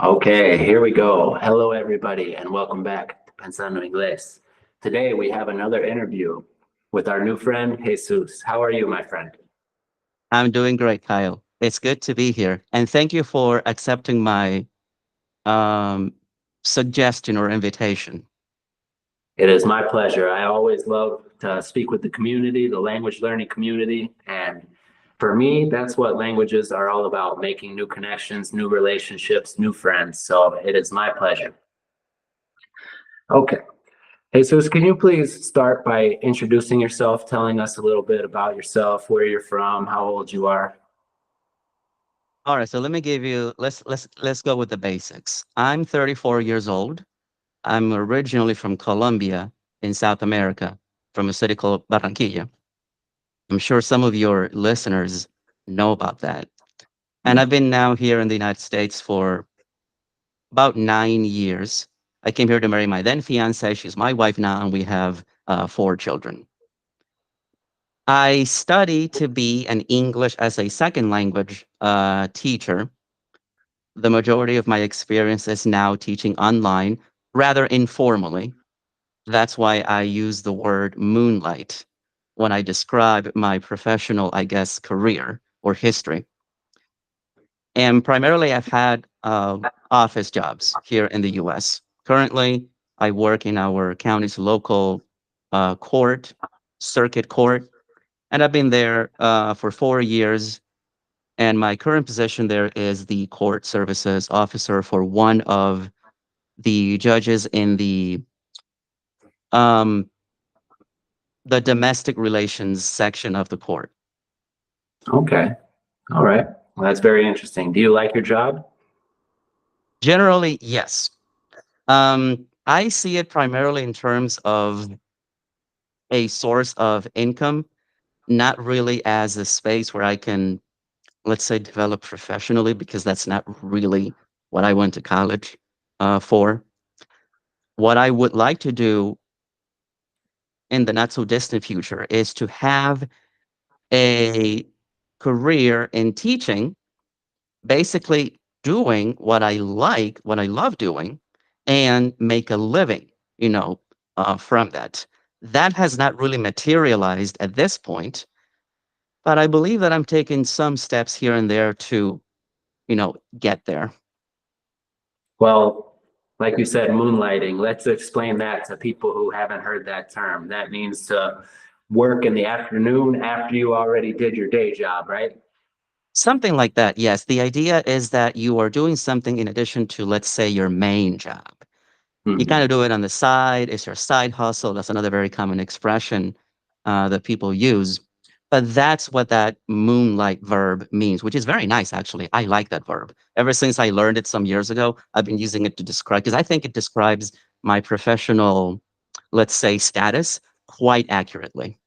Okay, here we go. Hello, everybody, and welcome back to Pensando Inglés. Today, we have another interview with our new friend, Jesus. How are you, my friend? I'm doing great, Kyle. It's good to be here. And thank you for accepting my um, suggestion or invitation. It is my pleasure. I always love to speak with the community, the language learning community. And for me, that's what languages are all about, making new connections, new relationships, new friends. So it is my pleasure. Okay. Jesus, can you please start by introducing yourself, telling us a little bit about yourself, where you're from, how old you are? All right, so let me give you let's go with the basics. I'm 34 years old. I'm originally from Colombia in South America, from a city called Barranquilla. I'm sure some of your listeners know about that. And I've been now here in the United States for about 9 years. I came here to marry my then fiance. She's my wife now, and we have four children. I study to be an English as a second language teacher. The majority of my experience is now teaching online, rather informally. That's why I use the word moonlight when I describe my professional, I guess, career or history. And primarily, I've had office jobs here in the US. Currently, I work in our county's local court, circuit court, and I've been there for 4 years. And my current position there is the court services officer for one of the judges in um, the domestic relations section of the court. Okay. All right. Well, that's very interesting. Do you like your job? Generally, yes. I see it primarily in terms of a source of income, not really as a space where I can, let's say, develop professionally, because that's not really what I went to college for. What I would like to do in the not so distant future is to have a career in teaching, basically doing what I like, what I love doing, and make a living, from that. That has not really materialized at this point, but I believe that I'm taking some steps here and there to, get there. Well, like you said, moonlighting. Let's explain that to people who haven't heard that term. That means to work in the afternoon after you already did your day job, right? Something like that, yes. The idea is that you are doing something in addition to, let's say, your main job. You kind Mhm. of do it on the side. It's your side hustle. That's another very common expression that people use. But that's what that moonlight verb means, which is very nice, actually. I like that verb. Ever since I learned it some years ago, I've been using it to describe, because I think it describes my professional, let's say, status quite accurately.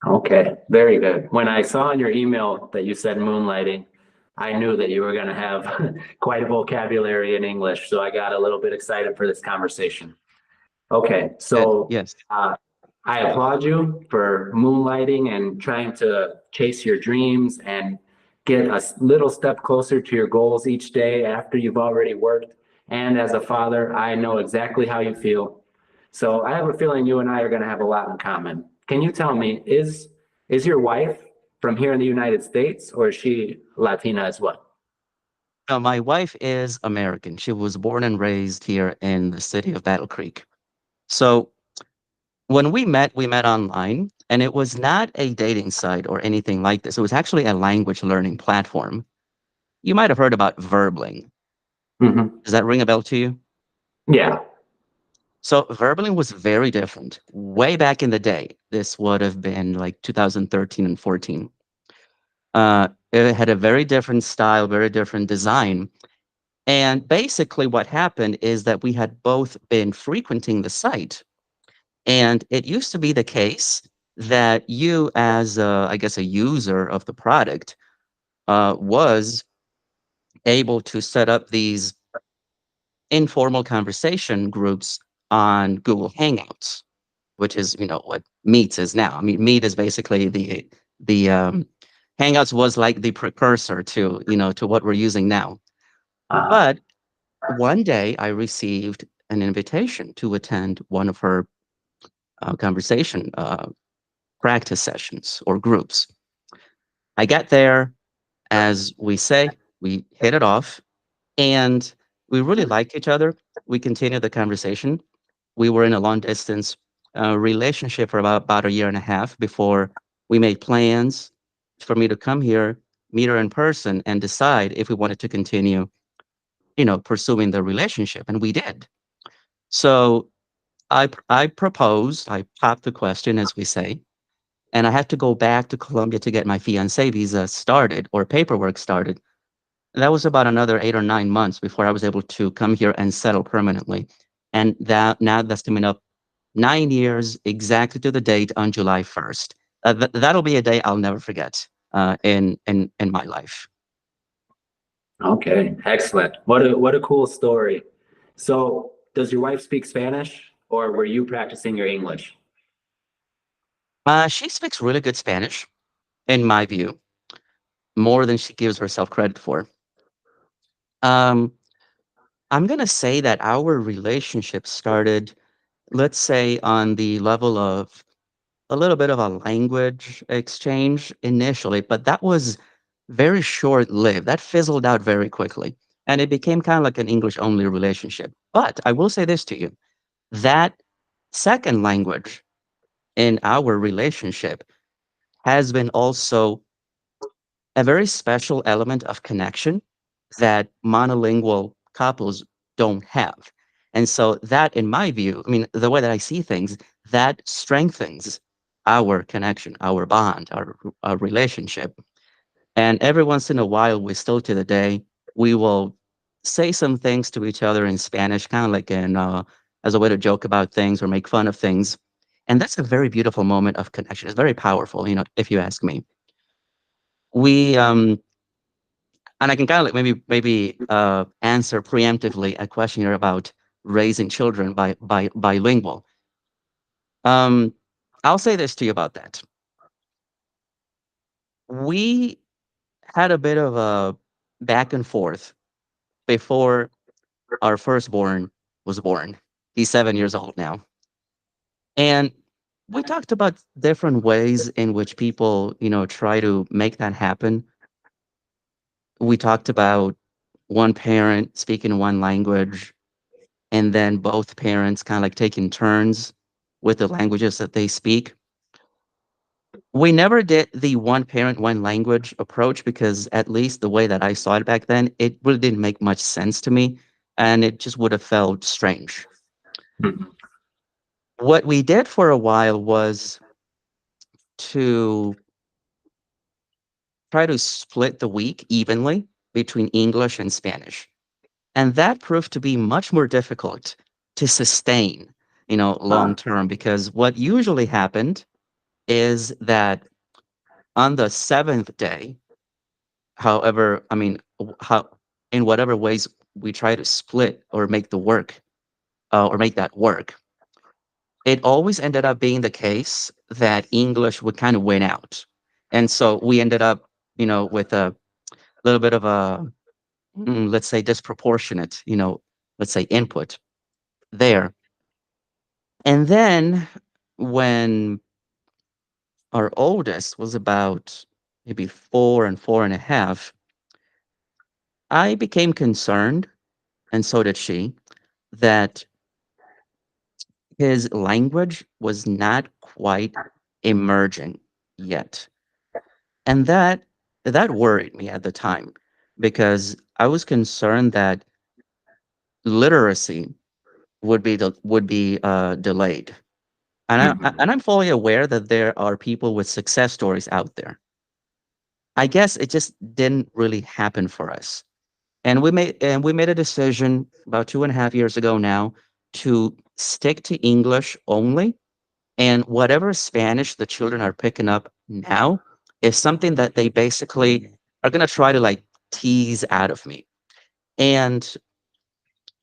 Okay, very good. When I saw in your email that you said moonlighting, I knew that you were going to have quite a vocabulary in English, so I got a little bit excited for this conversation. Okay, Good. so Yes. I applaud you for moonlighting and trying to chase your dreams and get a little step closer to your goals each day after you've already worked. And as a father, I know exactly how you feel. So I have a feeling you and I are going to have a lot in common. Can you tell me, is your wife from here in the United States, or is she Latina as well? No, my wife is American. She was born and raised here in the city of Battle Creek. So when we met online, and it was not a dating site or anything like this. It was actually a language learning platform. You might have heard about Verbling. Hmm. Does that ring a bell to you? Yeah. So Verbling was very different. Way back in the day, this would have been like 2013 and 14. It had a very different style, very different design. And basically, what happened is that we had both been frequenting the site. And it used to be the case that you, as I guess, a user of the product, was able to set up these informal conversation groups on Google Hangouts, which is, what Meets is now. I mean, Meet is basically the Hangouts was like the precursor to, to what we're using now. Uh, But one day I received an invitation to attend one of her conversation practice sessions or groups. I get there, as we say, we hit it off, and we really liked each other. We continued the conversation. We were in a long distance relationship for about a year and a half before we made plans for me to come here, meet her in person, and decide if we wanted to continue, pursuing the relationship. And we did. So I proposed, I popped the question, as we say, and I had to go back to Colombia to get my fiancé visa started or paperwork started. And that was about another 8 or 9 months before I was able to come here and settle permanently. And that's coming up 9 years exactly to the date on July 1st. That'll be a day I'll never forget in my life. okay, excellent. What a cool story. So, does your wife speak Spanish, or were you practicing your English? She speaks really good Spanish, in my view, more than she gives herself credit for. Um, I'm gonna say that our relationship started, let's say, on the level of a little bit of a language exchange initially, but that was very short-lived. That fizzled out very quickly, and it became kind of like an English-only relationship. But I will say this to you, that second language in our relationship has been also a very special element of connection that monolingual couples don't have. And so that, in my view, I mean, the way that I see things, that strengthens our connection, our bond, our relationship. And every once in a while, we still to the day, we will say some things to each other in Spanish, kind of like as a way to joke about things or make fun of things. And that's a very beautiful moment of connection. It's very powerful, if you ask me. We And I can kind of like maybe answer preemptively a question here about raising children by bilingual. Um, I'll say this to you about that. We had a bit of a back and forth before our firstborn was born. He's 7 years old now, and we talked about different ways in which people, try to make that happen. We talked about one parent speaking one language and then both parents kind of like taking turns with the languages that they speak. We never did the one parent, one language approach because, at least the way that I saw it back then, it really didn't make much sense to me and it just would have felt strange. Mhm. What we did for a while was to try to split the week evenly between English and Spanish. And that proved to be much more difficult to sustain, long Uh, term, because what usually happened is that on the seventh day, however, I mean, how in whatever ways we try to split or make the work or make that work, it always ended up being the case that English would kind of win out. And so we ended up, with a little bit of a, let's say, disproportionate, let's say, input there. And then when our oldest was about maybe 4 and 4.5, I became concerned, and so did she, that his language was not quite emerging yet. And that worried me at the time because I was concerned that literacy would be delayed. mhm. And I'm fully aware that there are people with success stories out there. I guess it just didn't really happen for us. And we made a decision about 2.5 years ago now to stick to English only. And whatever Spanish the children are picking up now is something that they basically are gonna try to like tease out of me. And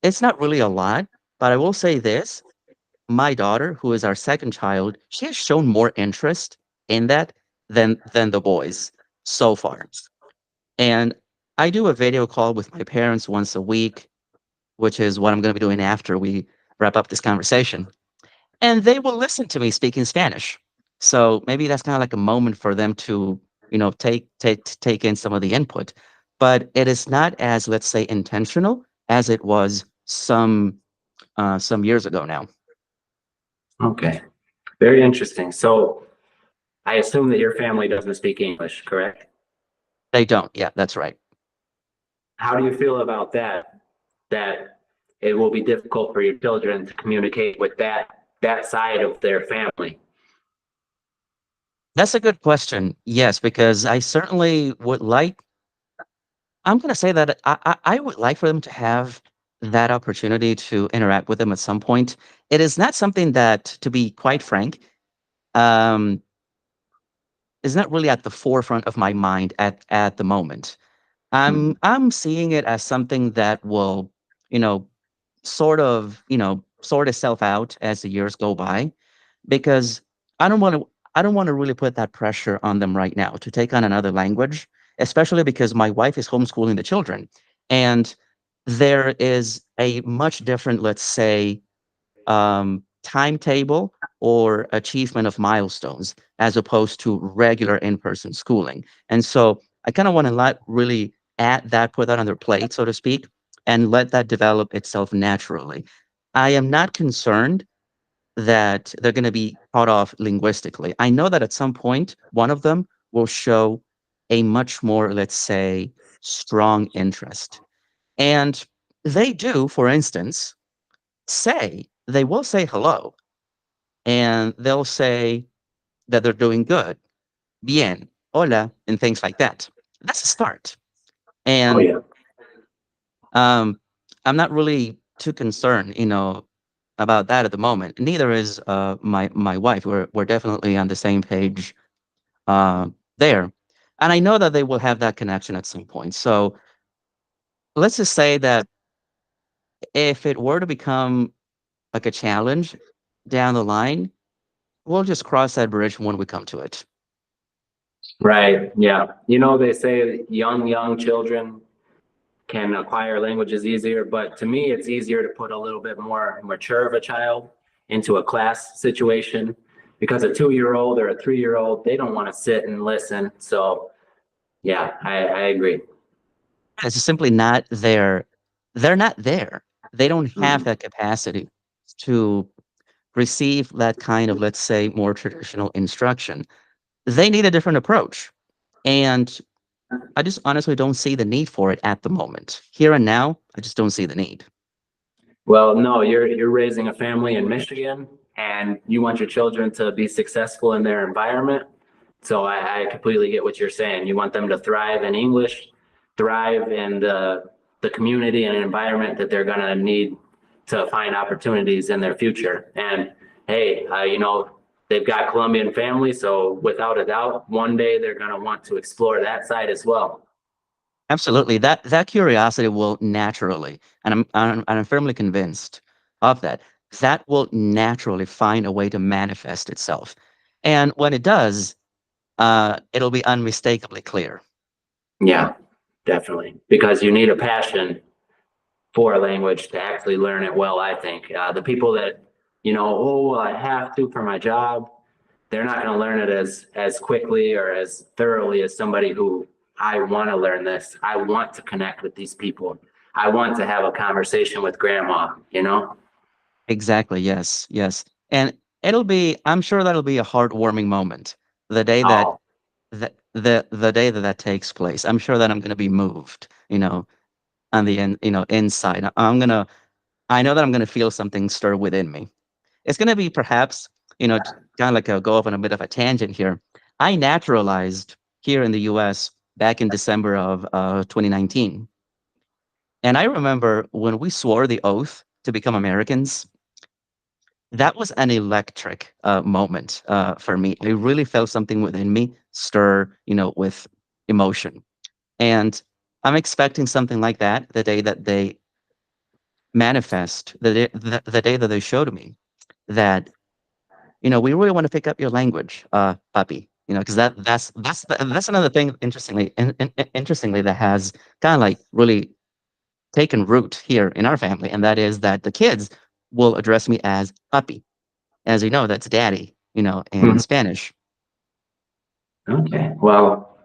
it's not really a lot, but I will say this, my daughter, who is our second child, she has shown more interest in that than the boys so far. And I do a video call with my parents once a week, which is what I'm going to be doing after we wrap up this conversation. And they will listen to me speaking Spanish. So maybe that's kind of like a moment for them to, take in some of the input. But it is not as, let's say, intentional as it was some years ago now. Okay, very interesting. So I assume that your family doesn't speak English, correct? They don't. Yeah, that's right. How do you feel about that? That it will be difficult for your children to communicate with that side of their family. That's a good question. Yes, because I certainly would like, I'm going to say that I would like for them to have that opportunity to interact with them at some point. It is not something that, to be quite frank, um, is not really at the forefront of my mind at the moment. Hmm. I'm seeing it as something that will, you know, sort itself out as the years go by, because I don't want to I don't want to really put that pressure on them right now to take on another language, especially because my wife is homeschooling the children, and there is a much different, let's say, timetable or achievement of milestones as opposed to regular in-person schooling. And so I kind of want to let really put that on their plate, so to speak, and let that develop itself naturally. I am not concerned that they're going to be cut off linguistically. I know that at some point, one of them will show a much more, let's say, strong interest. And they do, for instance, they will say hello, and they'll say that they're doing good, bien, hola, and things like that. That's a start. Oh, And yeah. um, I'm not really too concerned, about that at the moment. Neither is my wife. We're definitely on the same page there, and I know that they will have that connection at some point. So let's just say that if it were to become like a challenge down the line, we'll just cross that bridge when we come to it. Right. Yeah. They say young children can acquire languages easier, but to me, it's easier to put a little bit more mature of a child into a class situation because a 2-year-old or a 3-year-old, they don't want to sit and listen. So yeah, I agree. It's just simply not there. They're not there. They don't have Mhm. that capacity to receive that kind of, let's say, more traditional instruction. They need a different approach. And I just honestly don't see the need for it at the moment. Here and now, I just don't see the need. Well, no, you're raising a family in Michigan and you want your children to be successful in their environment. So I completely get what you're saying. You want them to thrive in English, thrive in the community and environment that they're gonna need to find opportunities in their future. And hey, they've got Colombian family, so without a doubt, one day they're gonna want to explore that side as well. Absolutely. That curiosity will naturally, and I'm firmly convinced of that, that will naturally find a way to manifest itself. And when it does, it'll be unmistakably clear. Yeah, definitely. Because you need a passion for a language to actually learn it well, I think. The people that, oh, well, I have to for my job, they're not going to learn it as quickly or as thoroughly as somebody who I want to learn this. I want to connect with these people. I want to have a conversation with grandma. Exactly. Yes. Yes. And I'm sure that'll be a heartwarming moment the day that Oh, the day that takes place. I'm sure that I'm going to be moved, on the inside. I know that I'm going to feel something stir within me. It's going to be perhaps, kind of like go off on a bit of a tangent here. I naturalized here in the US back in December of 2019. And I remember when we swore the oath to become Americans, that was an electric moment for me. I really felt something within me stir, with emotion. And I'm expecting something like that the day that they manifest, the day that they show to me that, we really want to pick up your language, puppy. because that's another thing interestingly that has kind of like really taken root here in our family, and that is that the kids will address me as papi. As you know, that's daddy, in Mhm. Spanish. Okay. Well,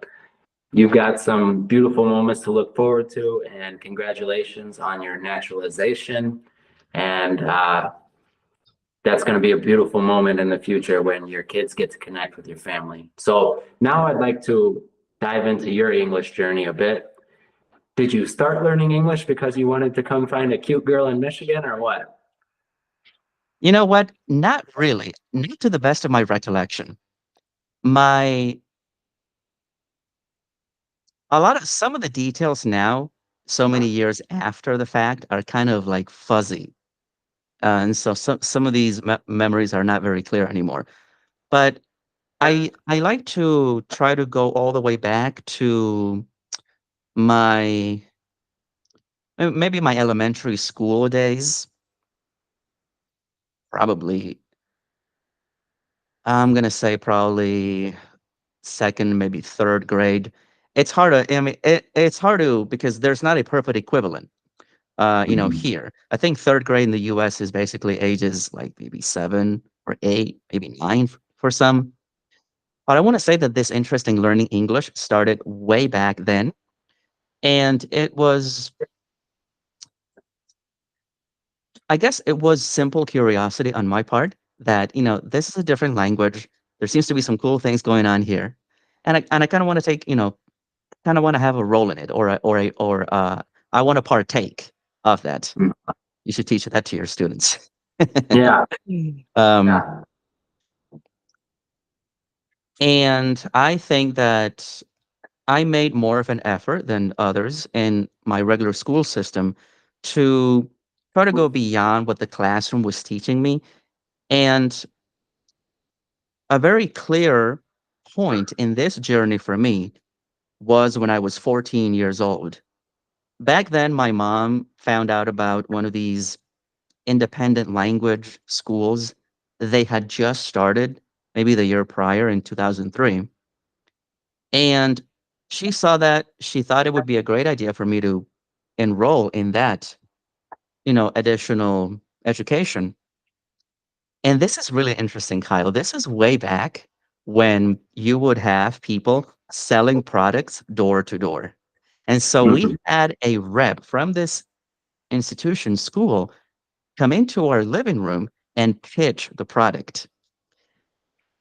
you've got some beautiful moments to look forward to, and congratulations on your naturalization. And that's going to be a beautiful moment in the future when your kids get to connect with your family. So now I'd like to dive into your English journey a bit. Did you start learning English because you wanted to come find a cute girl in Michigan or what? You know what? Not really. Not to the best of my recollection. My a lot of some of the details now, so many years after the fact, are kind of like fuzzy. And so some of these memories are not very clear anymore. But I like to try to go all the way back to my maybe my elementary school days. Probably, I'm gonna say probably second, maybe third grade. It's hard to, I mean, it's hard to because there's not a perfect equivalent. Mhm. Here. I think third grade in the US is basically ages like maybe 7 or 8, maybe 9 for some. But I want to say that this interest in learning English started way back then. And I guess it was simple curiosity on my part that, this is a different language. There seems to be some cool things going on here. And I kind of want to take, kind of want to have a role in it I want to partake of that. You should teach that to your students. Yeah, um, yeah. and I think that I made more of an effort than others in my regular school system to try to go beyond what the classroom was teaching me. And a very clear point in this journey for me was when I was 14 years old. Back then, my mom found out about one of these independent language schools. They had just started, maybe the year prior in 2003. And she saw that, she thought it would be a great idea for me to enroll in that, additional education. And this is really interesting, Kyle. This is way back when you would have people selling products door to door. And so we Mhm. had a rep from this institution school come into our living room and pitch the product.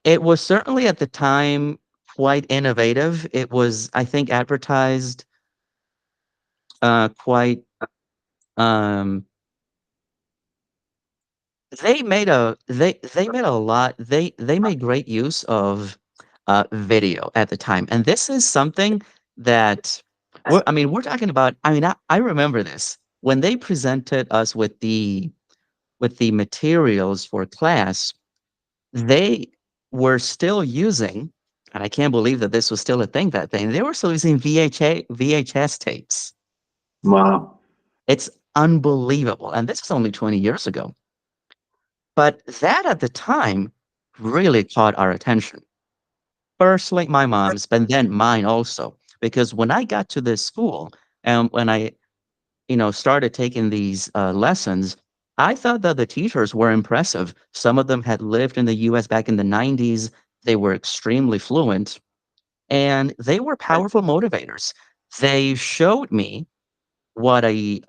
It was certainly at the time quite innovative. It was, I think, advertised quite um they made a lot they made great use of video at the time. And this is something that we're talking about. I remember this when they presented us with the materials for class. They were still using, and I can't believe that this was still a thing back then. They were still using VHS tapes. Wow. It's unbelievable. And this is only 20 years ago. But that at the time really caught our attention. First, like my mom's, but then mine also. Because when I got to this school and when I, started taking these lessons, I thought that the teachers were impressive. Some of them had lived in the US back in the 90s. They were extremely fluent and they were powerful motivators. They showed me what you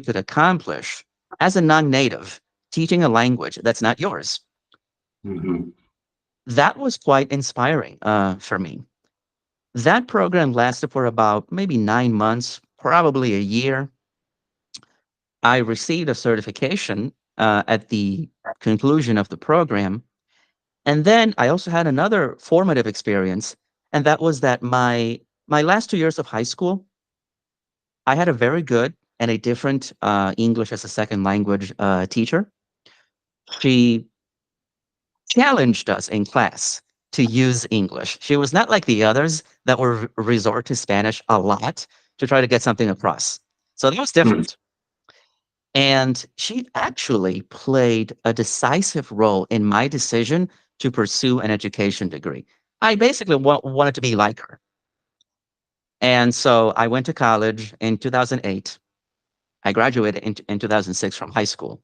could accomplish as a non-native teaching a language that's not yours. Mhm. That was quite inspiring for me. That program lasted for about maybe 9 months, probably a year. I received a certification at the conclusion of the program. And then I also had another formative experience, and that was that my last 2 years of high school, I had a very good and a different English as a second language teacher. She challenged us in class to use English. She was not like the others that were resort to Spanish a lot to try to get something across. So that was Mhm. different. And she actually played a decisive role in my decision to pursue an education degree. I basically wanted to be like her. And so I went to college in 2008. I graduated in 2006 from high school.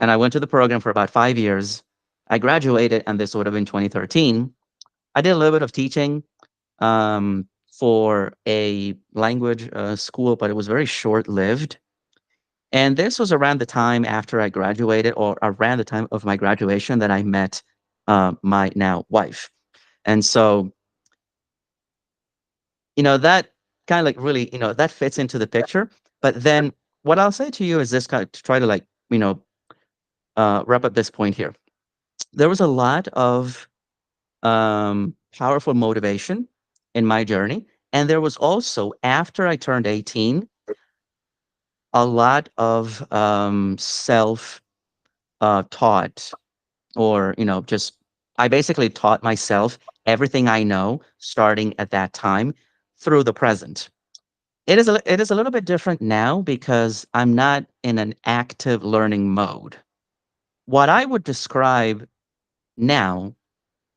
And I went to the program for about 5 years. I graduated, and this would have been 2013. I did a little bit of teaching for a language school, but it was very short lived. And this was around the time after I graduated, or around the time of my graduation, that I met my now wife. And so, that kind of like really, that fits into the picture. But then what I'll say to you is this, kind of to try to like, wrap up this point here. There was a lot of powerful motivation in my journey. And there was also, after I turned 18, a lot of self taught, or, just I basically taught myself everything I know starting at that time through the present. It is a little bit different now because I'm not in an active learning mode. What I would describe now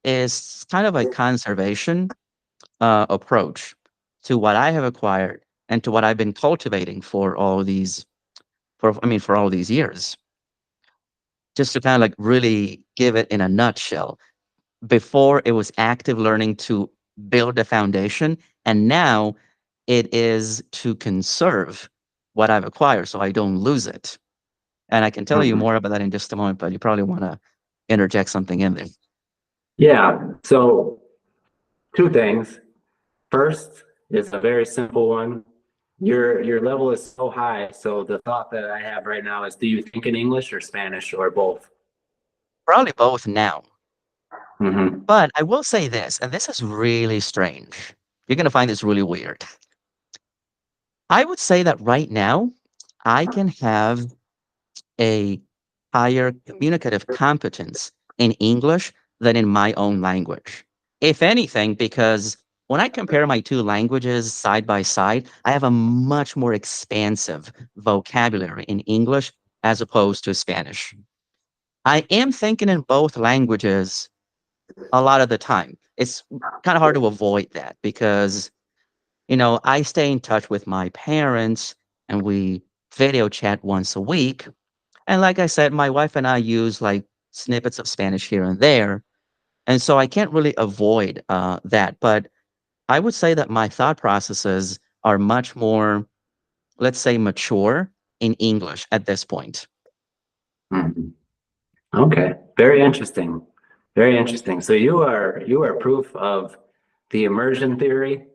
is kind of a conservation approach to what I have acquired and to what I've been cultivating for all these years. Just to kind of like really give it in a nutshell. Before, it was active learning to build a foundation, and now it is to conserve what I've acquired so I don't lose it. And I can tell you Mhm. more about that in just a moment, but you probably want to interject something in there. Yeah. So two things. First is a very simple one. Your level is so high. So the thought that I have right now is, do you think in English or Spanish or both? Probably both now. Hmm. But I will say this, and this is really strange. You're going to find this really weird. I would say that right now, I can have a higher communicative competence in English than in my own language. If anything, because when I compare my two languages side by side, I have a much more expansive vocabulary in English as opposed to Spanish. I am thinking in both languages a lot of the time. It's kind of hard to avoid that because, I stay in touch with my parents and we video chat once a week. And like I said, my wife and I use like snippets of Spanish here and there. And so I can't really avoid that. But I would say that my thought processes are much more, let's say, mature in English at this point. Hmm. Okay. Very interesting. Very interesting. So you are proof of the immersion theory.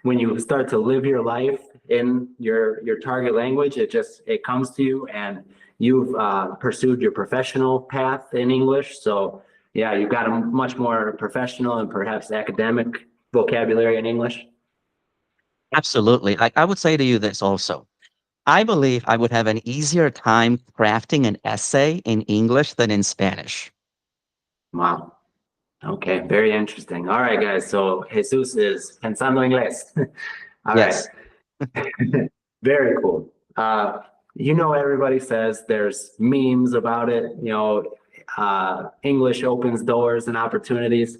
When you start to live your life in your target language, it comes to you, and you've pursued your professional path in English. So yeah, you've got a much more professional and perhaps academic vocabulary in English. Absolutely. I would say to you this also. I believe I would have an easier time crafting an essay in English than in Spanish. Wow. Okay, very interesting. All right, guys. So Jesus is pensando inglés. All right. Yes, Very cool. Everybody says there's memes about it, English opens doors and opportunities,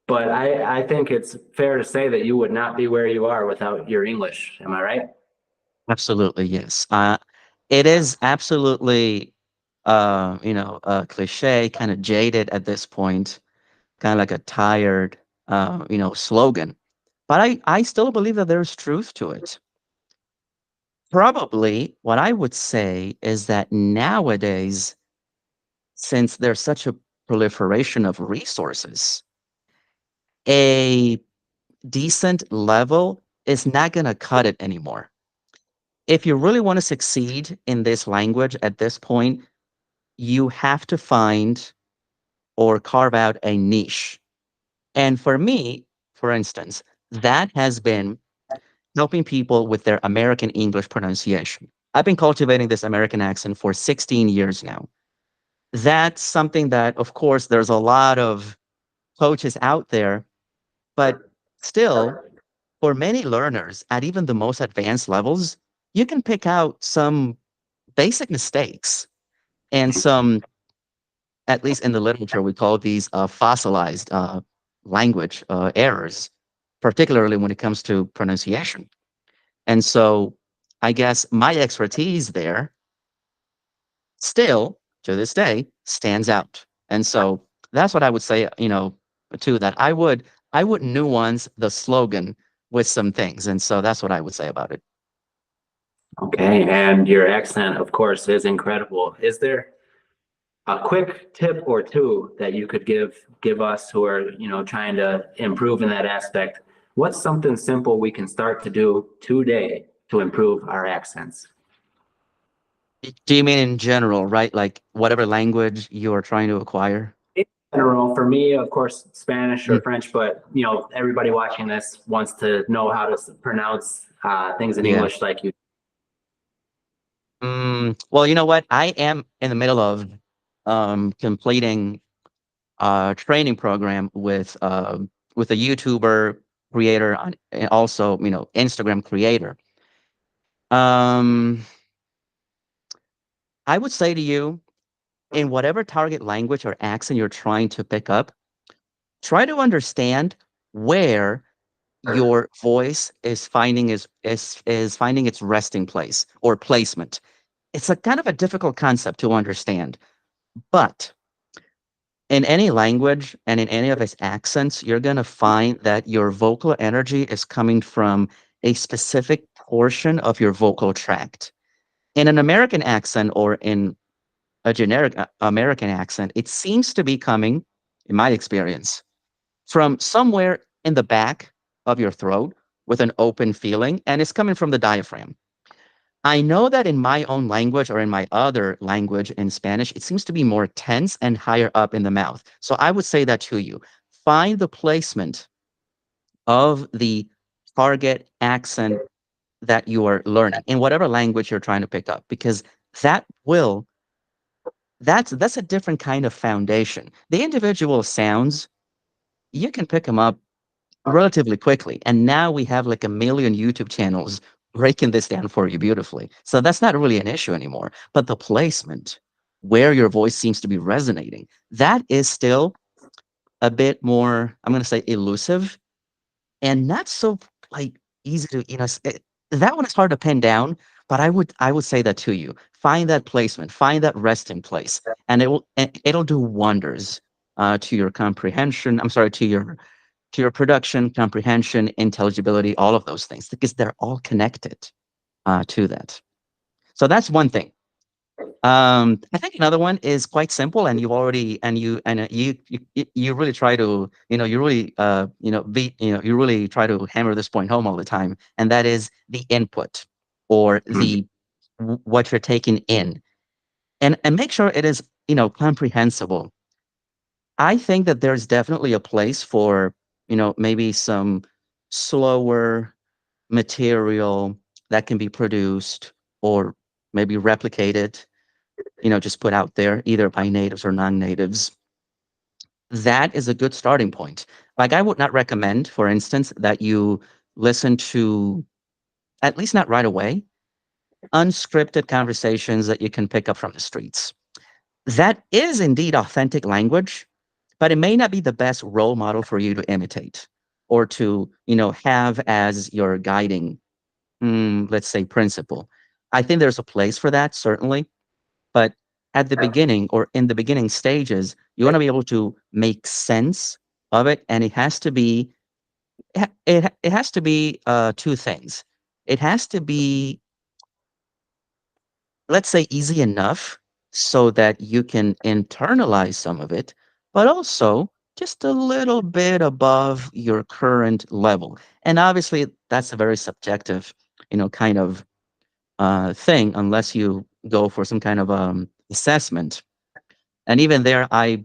but I think it's fair to say that you would not be where you are without your English. Am I right? absolutely. Yes. It is absolutely, a cliche, kind of jaded at this point, kind of like a tired, slogan. But I still believe that there's truth to it. Probably what I would say is that nowadays, since there's such a proliferation of resources, a decent level is not going to cut it anymore. If you really want to succeed in this language at this point, you have to find or carve out a niche. And for me, for instance, that has been helping people with their American English pronunciation. I've been cultivating this American accent for 16 years now. That's something that, of course, there's a lot of coaches out there, but still, for many learners at even the most advanced levels, you can pick out some basic mistakes and some at least in the literature, we call these fossilized language errors, particularly when it comes to pronunciation. And so I guess my expertise there still to this day stands out. And so that's what I would say, to that. I would nuance the slogan with some things. And so that's what I would say about it. Okay, and your accent, of course, is incredible. Is there a quick tip or two that you could give us who are, trying to improve in that aspect? What's something simple we can start to do today to improve our accents? Do you mean in general, right? Like whatever language you are trying to acquire? In general, for me, of course, Spanish or Mm, French, but everybody watching this wants to know how to pronounce things in yeah. English like you. Well, you know what? I am in the middle of completing a training program with a YouTuber creator and also, Instagram creator. Um, I would say to you, in whatever target language or accent you're trying to pick up, try to understand where your voice is finding its resting place or placement. It's a kind of a difficult concept to understand, but in any language and in any of its accents, you're going to find that your vocal energy is coming from a specific portion of your vocal tract. In an American accent or in a generic American accent, it seems to be coming, in my experience, from somewhere in the back of your throat with an open feeling, and it's coming from the diaphragm. I know that in my own language or in my other language in Spanish, it seems to be more tense and higher up in the mouth. So I would say that to you. Find the placement of the target accent that you are learning in whatever language you're trying to pick up, because that will that's a different kind of foundation. The individual sounds, you can pick them up relatively quickly. And now we have like a million YouTube channels breaking this down for you beautifully. So that's not really an issue anymore. But the placement, where your voice seems to be resonating, that is still a bit more, I'm going to say, elusive and not so like easy to, that one is hard to pin down. But I would say that to you. Find that placement, find that resting place, and it'll do wonders to your comprehension. I'm sorry, to your production, comprehension, intelligibility, all of those things, because they're all connected to that. So that's one thing. I think another one is quite simple, and you really try to, you really you really try to hammer this point home all the time, and that is the input or Mhm. what you're taking in, and make sure it is comprehensible. I think that there's definitely a place for, maybe some slower material that can be produced or maybe replicated, just put out there either by natives or non-natives. That is a good starting point. Like I would not recommend, for instance, that you listen to, at least not right away, unscripted conversations that you can pick up from the streets. That is indeed authentic language, but it may not be the best role model for you to imitate or to, have as your guiding, let's say, principle. I think there's a place for that, certainly. But at the beginning or in the beginning stages, you want to be able to make sense of it. And it has to be, it has to be two things. It has to be, let's say, easy enough so that you can internalize some of it, but also just a little bit above your current level. And obviously, that's a very subjective, kind of thing, unless you go for some kind of assessment. And even there, I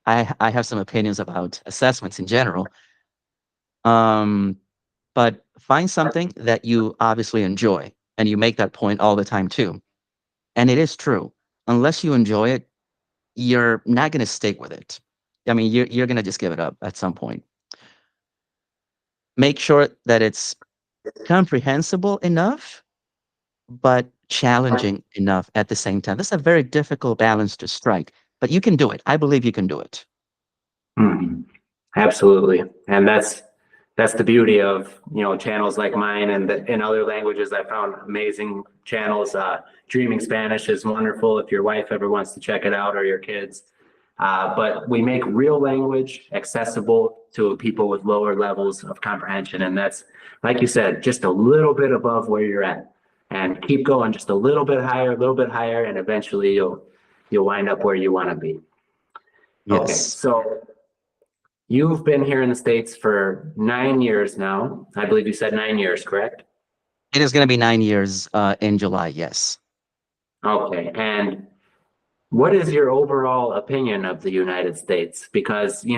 have some opinions about assessments in general. Um, but find something that you obviously enjoy, and you make that point all the time too. And it is true. Unless you enjoy it, you're not going to stick with it. I mean, you're going to just give it up at some point. Make sure that it's comprehensible enough, but challenging enough at the same time. That's a very difficult balance to strike. but you can do it. I believe you can do it. Mhm. Absolutely. And that's the beauty of, channels like mine and in other languages. I found amazing channels. Dreaming Spanish is wonderful if your wife ever wants to check it out or your kids. But we make real language accessible to people with lower levels of comprehension. And that's, like you said, just a little bit above where you're at. And keep going just a little bit higher, and eventually you'll wind up where you want to be. Okay, Yes. so you've been here in the States for 9 years now. I believe you said 9 years, correct? It is going to be 9 years in July. Yes. Okay, and what is your overall opinion of the United States? Because, a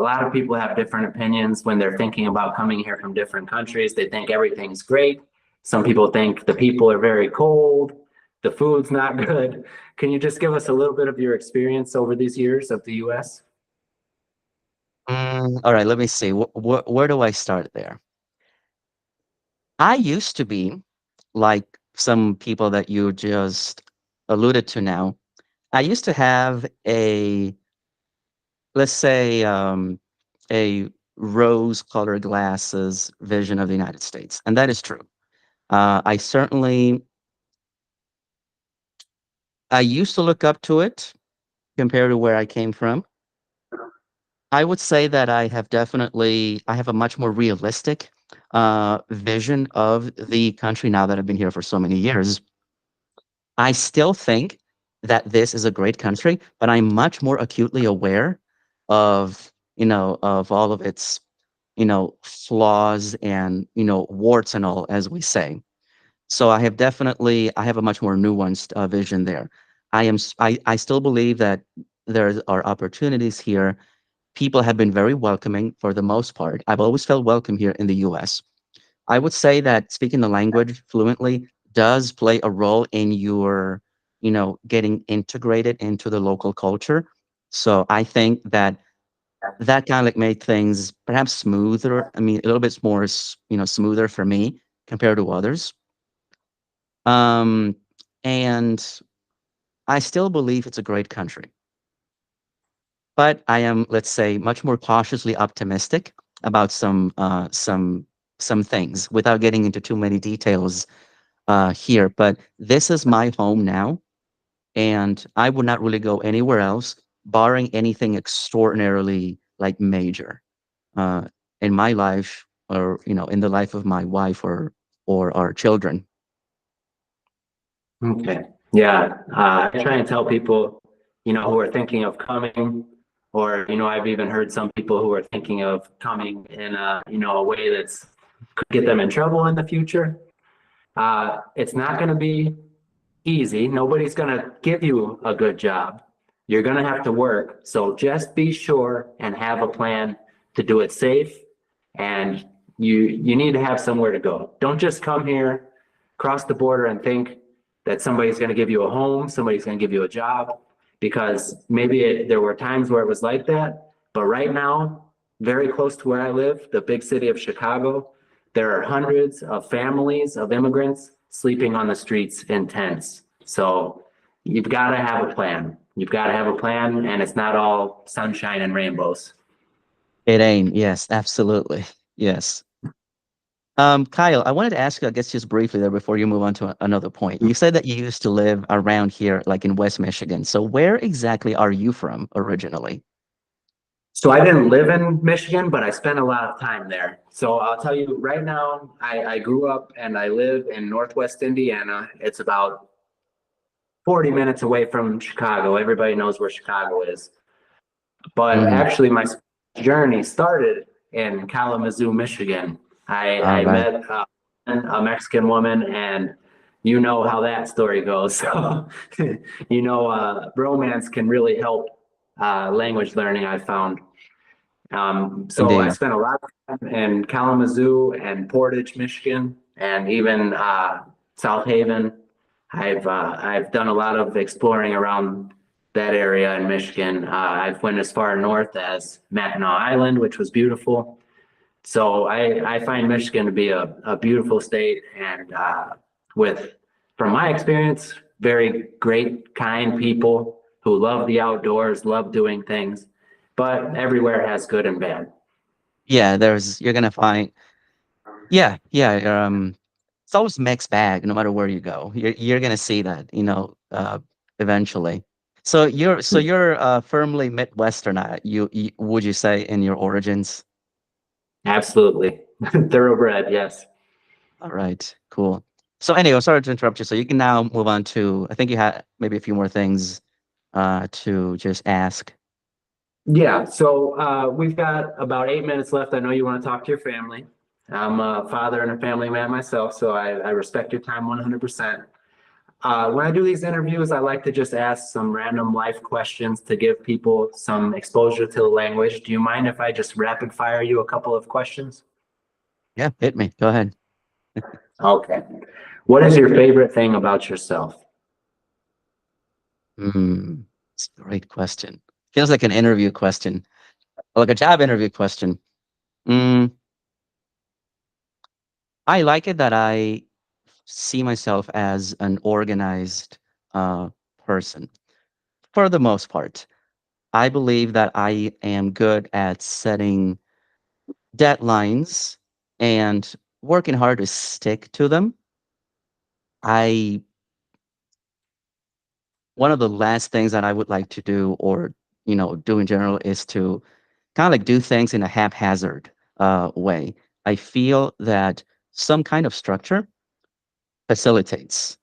lot of people have different opinions when they're thinking about coming here from different countries. They think everything's great. Some people think the people are very cold, the food's not good. Can you just give us a little bit of your experience over these years of the US? All right. Let me see. Where do I start there? I used to be like some people that you just alluded to now. I used to have let's say, a rose-colored glasses vision of the United States, and that is true. I certainly I used to look up to it compared to where I came from. I would say that I have a much more realistic vision of the country now that I've been here for so many years. I still think that this is a great country, but I'm much more acutely aware of, of all of its, flaws and, warts and all, as we say. So I have a much more nuanced vision there. I still believe that there are opportunities here. People have been very welcoming for the most part. I've always felt welcome here in the US. I would say that speaking the language fluently does play a role in your, getting integrated into the local culture. So I think that that kind of like made things perhaps smoother. I mean, a little bit more, smoother for me compared to others. Um, and I still believe it's a great country. But I am, let's say, much more cautiously optimistic about some things without getting into too many details here. But this is my home now, and I would not really go anywhere else, barring anything extraordinarily like major uh, in my life, or in the life of my wife or our children. Okay. Yeah. I try and tell people, who are thinking of coming, or, I've even heard some people who are thinking of coming in a way that's could get them in trouble in the future. It's not going to be easy. Nobody's going to give you a good job. You're going to have to work. So just be sure and have a plan to do it safe. And you need to have somewhere to go. Don't just come here, cross the border, and think that somebody's going to give you a home, somebody's going to give you a job, because maybe there were times where it was like that. But right now, very close to where I live, the big city of Chicago, there are hundreds of families of immigrants sleeping on the streets in tents. So you've got to have a plan. You've got to have a plan, and it's not all sunshine and rainbows. It ain't. Yes, absolutely. Yes. Kyle, I wanted to ask you, I guess, just briefly there before you move on to another point. You said that you used to live around here, like in West Michigan. So where exactly are you from originally? So I didn't live in Michigan, but I spent a lot of time there. So I'll tell you right now, I grew up and I live in Northwest Indiana. It's about 40 minutes away from Chicago. Everybody knows where Chicago is. But Hmm. actually, my journey started in Kalamazoo, Michigan. All I right. met a Mexican woman, and you know how that story goes. So, romance can really help language learning, I found. So I Indeed. spent a lot of time in Kalamazoo and Portage, Michigan, and even South Haven. I've done a lot of exploring around that area in Michigan. I've went as far north as Mackinac Island, which was beautiful. So I find Michigan to be a beautiful state, and with, from my experience, very great, kind people who love the outdoors, love doing things, but everywhere has good and bad. Yeah, you're gonna find, yeah, yeah, it's always mixed bag no matter where you go. You're gonna see that, eventually. So you're firmly Midwestern, you would you say in your origins? Absolutely. Thoroughbred, yes. All right, cool. So anyway, sorry to interrupt you. So you can now move on to, I think you had maybe a few more things to just ask. Yeah, so we've got about 8 minutes left. I know you want to talk to your family. I'm a father and a family man myself, so I respect your time 100%. When I do these interviews, I like to just ask some random life questions to give people some exposure to the language. Do you mind if I just rapid fire you a couple of questions? Yeah, hit me. Go ahead. Okay. What is your favorite thing about yourself? It's a great question. Feels like an interview question, like a job interview question. Mm, I like it that I see myself as an organized person for the most part. I believe that I am good at setting deadlines and working hard to stick to them. I One of the last things that I would like to do, or do in general, is to kind of like do things in a haphazard way. I feel that some kind of structure facilitates,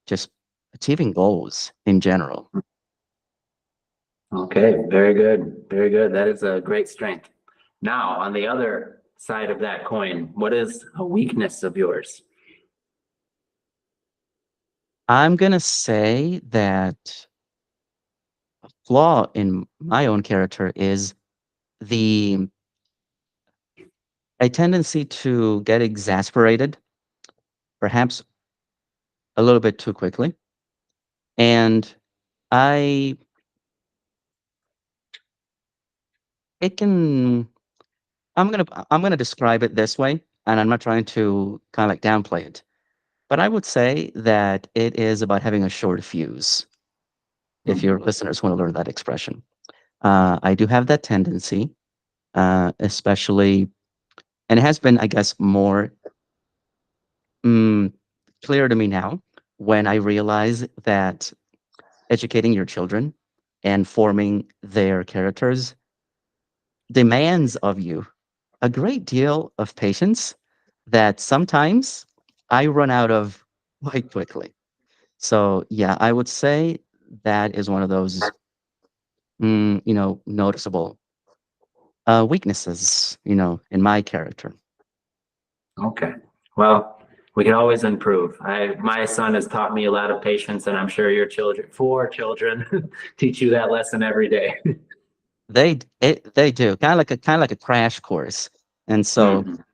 just achieving goals in general. Okay, very good. Very good. That is a great strength. Now, on the other side of that coin, what is a weakness of yours? I'm gonna say that a flaw in my own character is the a tendency to get exasperated, perhaps a little bit too quickly. And I it can I'm gonna describe it this way, and I'm not trying to kind of like downplay it. But I would say that it is about having a short fuse, if your listeners want to learn that expression. I do have that tendency, especially, and it has been, I guess, more mm, clear to me now when I realize that educating your children and forming their characters demands of you a great deal of patience that sometimes I run out of quite quickly. So, yeah, I would say that is one of those, noticeable weaknesses, in my character. Okay. Well, we can always improve. My son has taught me a lot of patience, and I'm sure your children, four children, teach you that lesson every day. They do kind of like a crash course, and so, Mhm.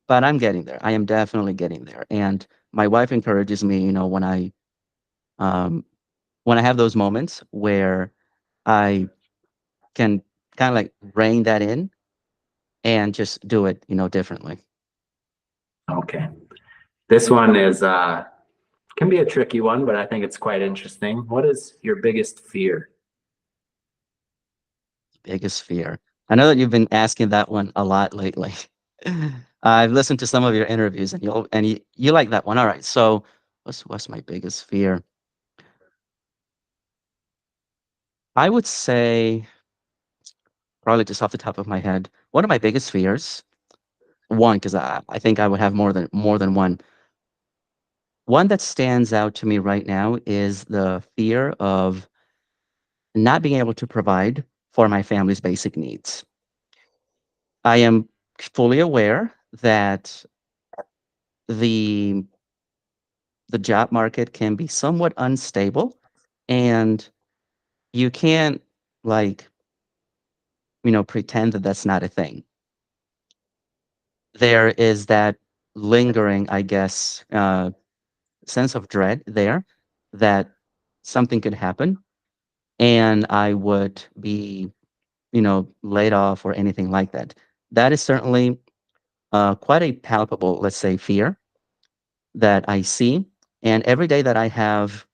but I'm getting there. I am definitely getting there, and my wife encourages me, um, when I have those moments where I can kind of like rein that in and just do it, differently. Okay. This one is can be a tricky one, but I think it's quite interesting. What is your biggest fear? Biggest fear. I know that you've been asking that one a lot lately. I've listened to some of your interviews, and you like that one. All right. So what's my biggest fear? I would say, probably just off the top of my head, one of my biggest fears. One, because I think I would have more than one. One that stands out to me right now is the fear of not being able to provide for my family's basic needs. I am fully aware that the the job market can be somewhat unstable, and you can't, like, pretend that that's not a thing. There is that lingering, I guess, sense of dread there that something could happen and I would be, laid off or anything like that. That is certainly quite a palpable, let's say, fear that I see. And every day that I have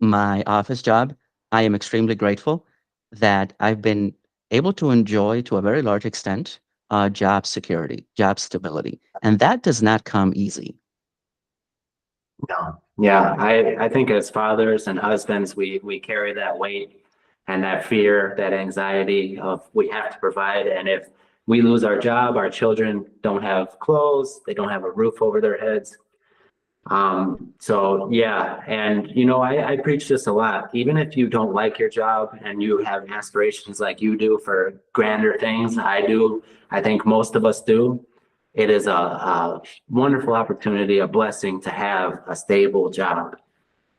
my office job, I am extremely grateful that I've been able to enjoy, to a very large extent, job security, job stability. And that does not come easy. No. Yeah, I think as fathers and husbands, we carry that weight and that fear, that anxiety of we have to provide. And if we lose our job, our children don't have clothes, they don't have a roof over their heads. So yeah, and you know, I preach this a lot. Even if you don't like your job and you have aspirations like you do for grander things, I do, I think most of us do. It is a wonderful opportunity, a blessing to have a stable job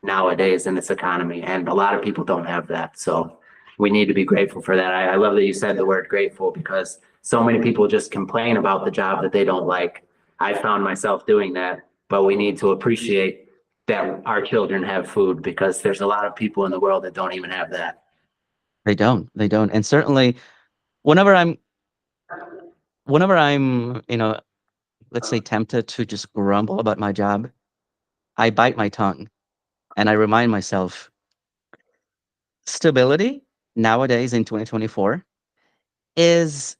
nowadays in this economy. And a lot of people don't have that. So we need to be grateful for that. I love that you said the word grateful because so many people just complain about the job that they don't like. I found myself doing that, but we need to appreciate that our children have food because there's a lot of people in the world that don't even have that. They don't. And certainly whenever I'm, whenever I'm, let's say tempted to just grumble about my job, I bite my tongue and I remind myself stability nowadays in 2024 is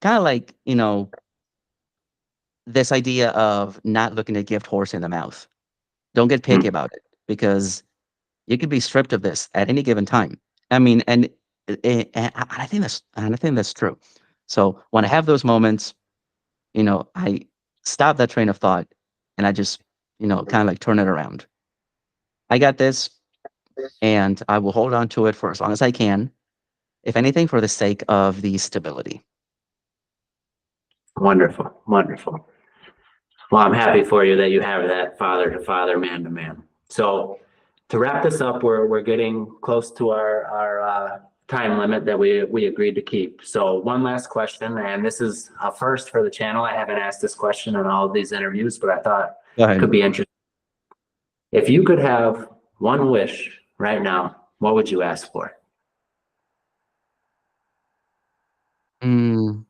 kind of like, this idea of not looking a gift horse in the mouth. Don't get picky Hmm. about it because you could be stripped of this at any given time. I mean, and I think that's true. So when I have those moments, I stop that train of thought and I just, kind of like turn it around. I got this and I will hold on to it for as long as I can, if anything, for the sake of the stability. Wonderful, wonderful. Well, I'm happy for you that you have that father to father, man to man. So to wrap this up, we're getting close to our time limit that we agreed to keep. So one last question, and this is a first for the channel. I haven't asked this question in all of these interviews, but I thought Go it could ahead. be interesting. If you could have one wish right now, what would you ask for? Mm,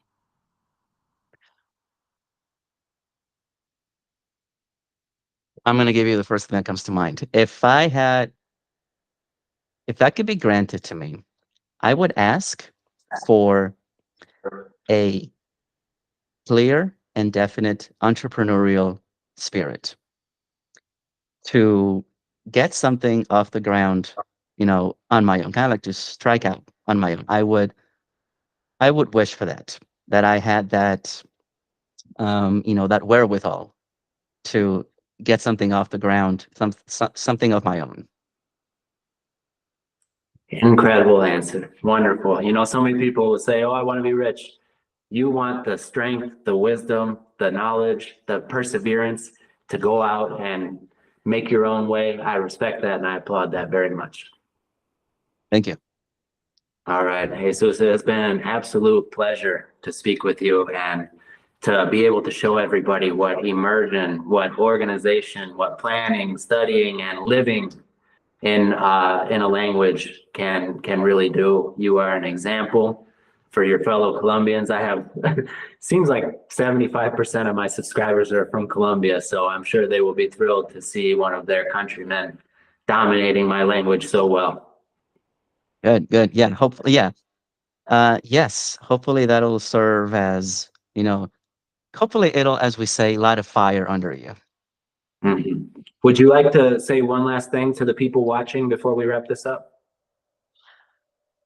I'm going to give you the first thing that comes to mind. If that could be granted to me, I would ask for a clear and definite entrepreneurial spirit to get something off the ground, on my own, kind of like just strike out on my own. I would wish for that, that I had that, that wherewithal to get something off the ground, something of my own. Incredible answer. Wonderful. You know, so many people will say, "Oh, I want to be rich." You want the strength, the wisdom, the knowledge, the perseverance to go out and make your own way. I respect that and I applaud that very much. Thank you. All right, Jesus, it's been an absolute pleasure to speak with you and to be able to show everybody what immersion, what organization, what planning, studying, and living in a language can really do. You are an example for your fellow Colombians. I have seems like 75% of my subscribers are from Colombia, so I'm sure they will be thrilled to see one of their countrymen dominating my language so well. Good, good. Yeah, hopefully, yeah. Yes, hopefully that'll serve as, hopefully it'll, as we say, light a fire under you. Mhm. Would you like to say one last thing to the people watching before we wrap this up?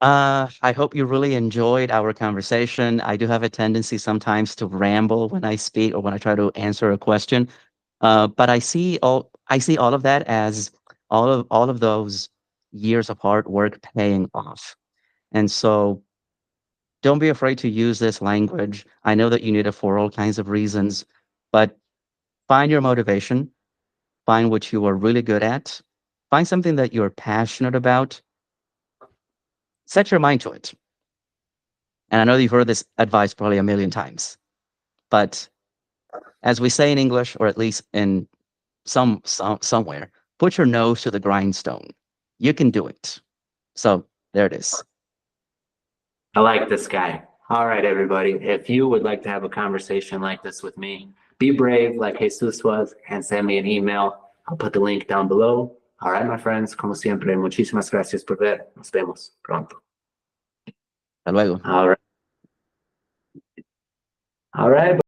I hope you really enjoyed our conversation. I do have a tendency sometimes to ramble when I speak or when I try to answer a question. But I see all of that as all of those years of hard work paying off. And so don't be afraid to use this language. I know that you need it for all kinds of reasons, but find your motivation, find what you are really good at, find something that you're passionate about, set your mind to it. And I know you've heard this advice probably a million times, but as we say in English, or at least in somewhere, put your nose to the grindstone. You can do it. So there it is. I like this guy. All right, everybody. If you would like to have a conversation like this with me, be brave like Jesus was and send me an email. I'll put the link down below. All right, my friends, como siempre, muchísimas gracias por ver. Nos vemos pronto. Hasta luego. All right. All right.